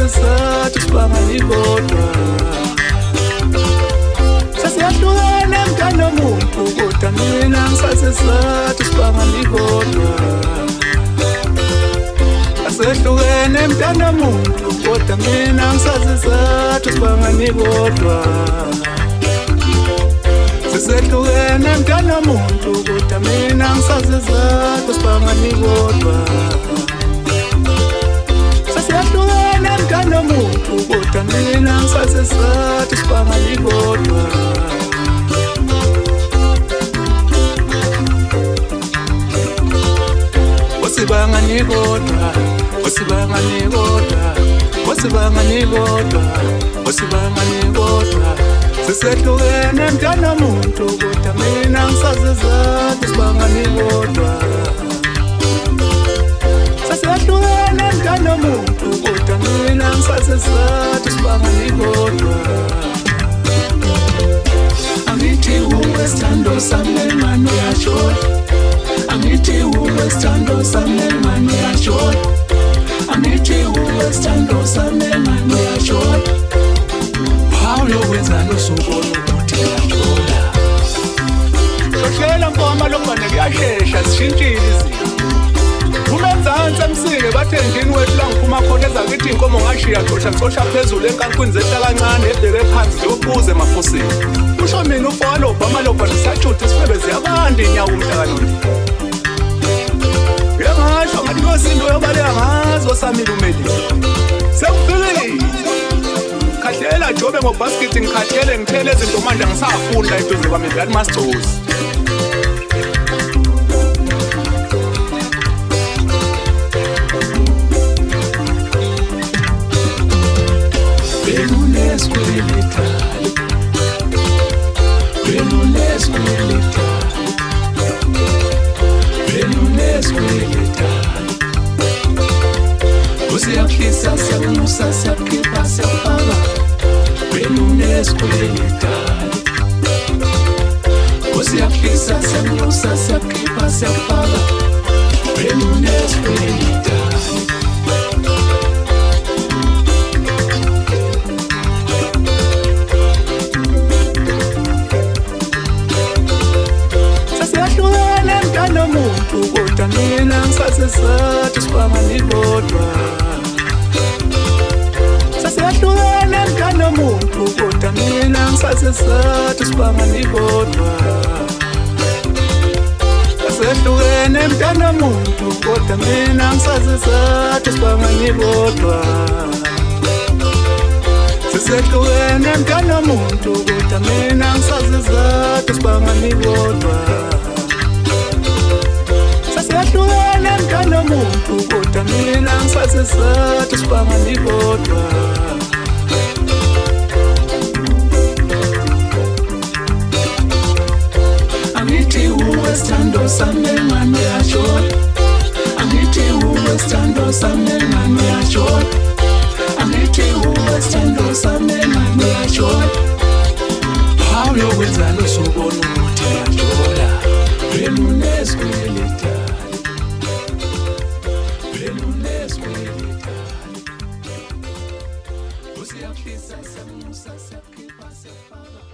ngisasesathu sibangani kodwa sesiyahlukene mntana muntu kodwa mina ngisasesathu sibangani kodwa sehlukene mntana muntu kodwa mina ngisasesathu sibangani kodwa sehlukene mntana muntu kodwa mina ngisasesathu sibangani kodwa sehlukene mntana muntu kodwa mina ngisasesathu sibangani kodwa Osibangani kodwa Osibangani kodwa Osibangani kodwa Osibangani kodwa sehlukene mntana muntu kodwa mina ngisasesathu sibangani kodwa sehlukene mntana muntu kodwa mina ngisasesathu sibangani kodwa angithi uwesithando sami mani uyashola angithi uwesithando sami mani uyashola angithi uwesithando sami mani uyashola awuyokwenza nosubona ukuthi uyashola hlela mpoma lombane kuyashesha sishintshile izinto umenzansi emsike bathe endlini wethu la ngiphuma khona ezakithi inkomo ngashiya cosha phezulu enkankweni zehla kancane ebheke phansi yobuze emafosini usho mina ufalo Obama nisajude sifebeze abandi inyawo umntakanoni ngasho ngathi kosinto yobaleka ngazo samile umeli sekufikile khahlela jobe ngobasket ngikhathele ngithele izinto manje ngisafunda eduze kwami ngani masitozi Usiyakhisa siyamusa siyakhipha siyafaka benuneskwelitali usiyakhisa siyamusa siyakhipha siyafaka benuneskwelitali sesiyahlukene mntana muntu kodwa mina ngisasesathu sibangani kodwa sehlukene mntana muntu kodwa mina ngisasesathu sibangani kodwa sehlukene mntana muntu kodwa mina ngisasesathu sibangani kodwa sehlukene mntana muntu kodwa mina ngisasesathu sibangani kodwa sehlukene mntana muntu kodwa mina ngisasesathu sibangani kodwa angithi uwesithando sami mani uyashola angithi uwesithando sami mani uyashola angithi uwesithando sami mani uyashola awuyokwenza nosubona ukuthi uyashola Usiyakhisa siyamusa siyakhipha siyafaka